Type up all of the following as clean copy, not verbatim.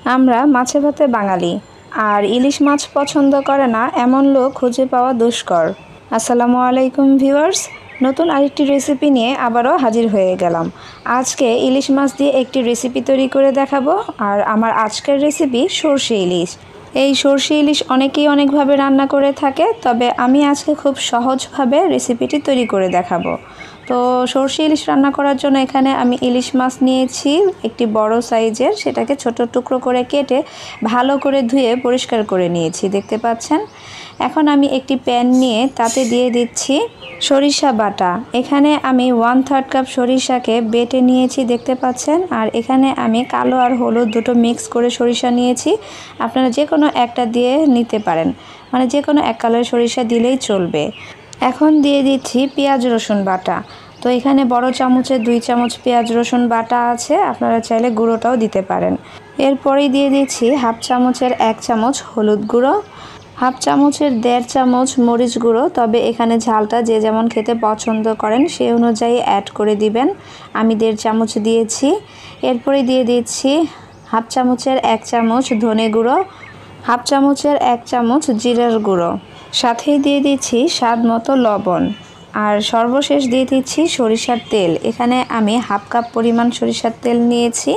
আমরা মাছে ভাতে বাঙালি, আর ইলিশ মাছ পছন্দ করে না এমন লোক খুঁজে পাওয়া দুষ্কর। আসসালামু আলাইকুম ভিউয়ার্স, নতুন আরেকটি রেসিপি নিয়ে আবারও হাজির হয়ে গেলাম। আজকে ইলিশ মাছ দিয়ে একটি রেসিপি তৈরি করে দেখাবো। আর আমার আজকের রেসিপি সরষে ইলিশ। এই সরষে ইলিশ অনেকেই অনেকভাবে রান্না করে থাকে, তবে আমি আজকে খুব সহজভাবে রেসিপিটি তৈরি করে দেখাবো। তো সরষে ইলিশ রান্না করার জন্য এখানে আমি ইলিশ মাছ নিয়েছি একটি বড় সাইজের, সেটাকে ছোট টুকরো করে কেটে ভালো করে ধুয়ে পরিষ্কার করে নিয়েছি, দেখতে পাচ্ছেন। এখন আমি একটি প্যান নিয়ে তাতে দিয়ে দিচ্ছি সরিষা বাটা। এখানে আমি 1/3 কাপ সরিষাকে বেটে নিয়েছি, দেখতে পাচ্ছেন। আর এখানে আমি কালো আর হলুদ দুটো মিক্স করে সরিষা নিয়েছি। আপনারা যে কোনো একটা দিয়ে নিতে পারেন, মানে যে কোনো এক কালারের সরিষা দিলেই চলবে। এখন দিয়ে দিচ্ছি পেঁয়াজ রসুন বাটা। তো এখানে বড় চামচে 2 চামচ পেঁয়াজ রসুন বাটা আছে, আপনারা চাইলে গুঁড়োটাও দিতে পারেন। এরপরেই দিয়ে দিচ্ছি 1/2 চামচের 1 চামচ হলুদ গুঁড়ো, 1/2 চামচের 1.5 চামচ মরিচ গুঁড়ো। তবে এখানে ঝালটা যে যেমন খেতে পছন্দ করেন সেই অনুযায়ী অ্যাড করে দিবেন। আমি 1.5 চামচ দিয়েছি। এরপরে দিয়ে দিচ্ছি 1/2 চামচের 1 চামচ ধনে গুঁড়ো, 1/2 চামচের 1 চামচ জিরার গুঁড়ো, সাথেই দিয়ে দিচ্ছি স্বাদ মতো লবণ। আর সর্বশেষ দিয়ে দিচ্ছি সরিষার তেল। এখানে আমি 1/2 কাপ পরিমাণ সরিষার তেল নিয়েছি।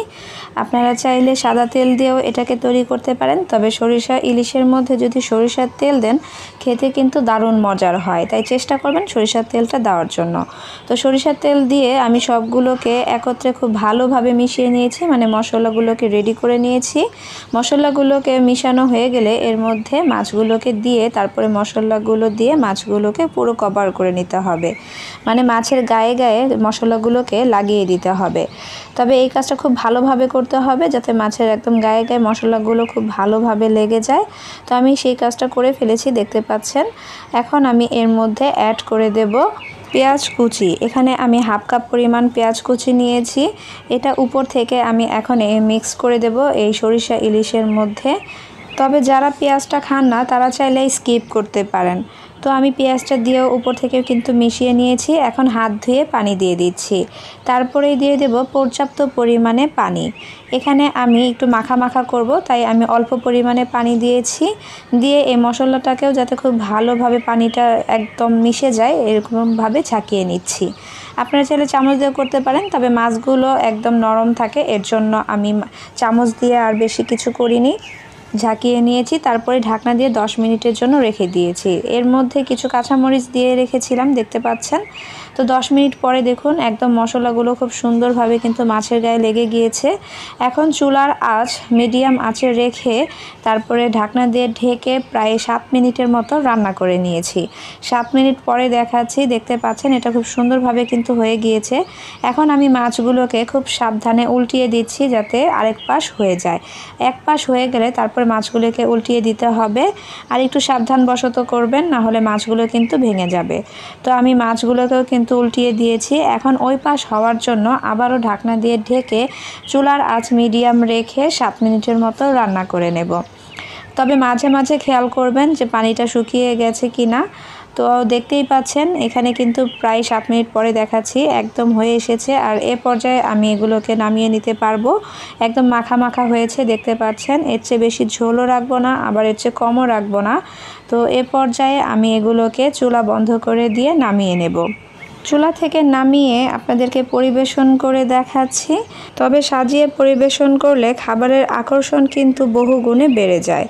আপনারা চাইলে সাদা তেল দিয়েও এটাকে তৈরি করতে পারেন, তবে সরিষা ইলিশের মধ্যে যদি সরিষার তেল দেন খেতে কিন্তু দারুণ মজার হয়, তাই চেষ্টা করবেন সরিষার তেলটা দেওয়ার জন্য। তো সরিষার তেল দিয়ে আমি সবগুলোকে একত্রে খুব ভালোভাবে মিশিয়ে নিয়েছি, মানে মশলাগুলোকে রেডি করে নিয়েছি। মশলাগুলোকে মিশানো হয়ে গেলে এর মধ্যে মাছগুলোকে দিয়ে তারপরে মশলাগুলো দিয়ে মাছগুলোকে পুরো কভার করে নিতে হবে, মানে মাছের গায়ে গায়ে মশলাগুলোকে লাগিয়ে দিতে হবে। তবে এই কাজটা খুব ভালোভাবে করতে হবে যাতে মাছের একদম গায়ে গায়ে মশলাগুলো খুব ভালোভাবে লেগে যায়। তো আমি সেই কাজটা করে ফেলেছি, দেখতে পাচ্ছেন। এখন আমি এর মধ্যে অ্যাড করে দেব পেঁয়াজ কুচি। এখানে আমি 1/2 কাপ পরিমাণ পেঁয়াজ কুচি নিয়েছি। এটা উপর থেকে আমি এখন মিক্স করে দেব এই সরিষা ইলিশের মধ্যে। তবে যারা পেঁয়াজটা খান না তারা চাইলে স্কিপ করতে পারেন। তো আমি পেঁয়াজটা দিয়েও উপর থেকে কিন্তু মিশিয়ে নিয়েছি। এখন হাত ধুয়ে পানি দিয়ে দিচ্ছি, তারপরেই দিয়ে দেব পর্যাপ্ত পরিমাণে পানি। এখানে আমি একটু মাখা মাখা করব, তাই আমি অল্প পরিমাণে পানি দিয়েছি। দিয়ে এই মশলাটাকেও যাতে খুব ভালোভাবে পানিটা একদম মিশে যায় এরকমভাবে ঝাঁকিয়ে নিচ্ছি। আপনারা চাইলে চামচ দিয়ে করতে পারেন, তবে মাছগুলো একদম নরম থাকে, এর জন্য আমি চামচ দিয়ে আর বেশি কিছু করিনি। ঝাঁকিয়ে নিয়েছি, তারপরে ঢাকনা দিয়ে 10 মিনিটের জন্য রেখে দিয়েছি। এর মধ্যে কিছু কাঁচামরিচ দিয়ে রেখেছিলাম, দেখতে পাচ্ছেন। তো 10 মিনিট পরে দেখুন একদম মশলাগুলো খুব সুন্দরভাবে কিন্তু মাছের গায়ে লেগে গিয়েছে। এখন চুলার আঁচ মিডিয়াম আঁচে রেখে তারপরে ঢাকনা দিয়ে ঢেকে প্রায় 7 মিনিটের মতো রান্না করে নিয়েছি। 7 মিনিট পরে দেখাচ্ছি, দেখতে পাচ্ছেন এটা খুব সুন্দরভাবে কিন্তু হয়ে গিয়েছে। এখন আমি মাছগুলোকে খুব সাবধানে উল্টিয়ে দিচ্ছি যাতে আরেক পাশ হয়ে যায়। এক পাশ হয়ে গেলে তারপর মাছগুলোকে উল্টিয়ে দিতে হবে। আর একটু সাবধানবশত করবেন, না হলে মাছগুলো কিন্তু ভেঙে যাবে। তো আমি মাছগুলোকেও কিন্তু উল্টিয়ে দিয়েছি। এখন ওই পাশ হওয়ার জন্য আবারও ঢাকনা দিয়ে ঢেকে চুলার আঁচ মিডিয়াম রেখে 7 মিনিটের মতো রান্না করে নেব। তবে মাঝে মাঝে খেয়াল করবেন যে পানিটা শুকিয়ে গেছে কি না। তো দেখতেই পাচ্ছেন এখানে কিন্তু প্রায় 7 মিনিট পরে দেখাচ্ছি একদম হয়ে এসেছে। আর এ পর্যায়ে আমি এগুলোকে নামিয়ে নিতে পারবো। একদম মাখা মাখা হয়েছে, দেখতে পাচ্ছেন। এর চেয়ে বেশি ঝোলও রাখবো না, আবার এর চেয়ে কমও রাখবো না। তো এ পর্যায়ে আমি এগুলোকে চুলা বন্ধ করে দিয়ে নামিয়ে নেব। চুলা থেকে নামিয়ে আপনাদেরকে পরিবেশন করে দেখাচ্ছি। তবে সাজিয়ে পরিবেশন করলে খাবারের আকর্ষণ কিন্তু বহুগুণে বেড়ে যায়।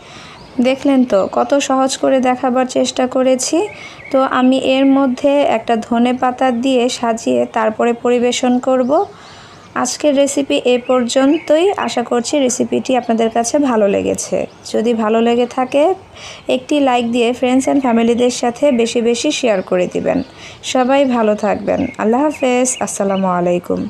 দেখলেন তো কত সহজ করে দেখাবার চেষ্টা করেছি। তো আমি এর মধ্যে একটা ধনেপাতা দিয়ে সাজিয়ে তারপরে পরিবেশন করব। আজকের রেসিপি এ পর্যন্তই। আশা করছি রেসিপিটি আপনাদের কাছে ভালো লেগেছে। যদি ভালো লেগে থাকে একটি লাইক দিয়ে ফ্রেন্ডস অ্যান্ড ফ্যামিলিদের সাথে বেশি বেশি শেয়ার করে দিবেন। সবাই ভালো থাকবেন। আল্লাহ হাফেজ। আসসালামু আলাইকুম।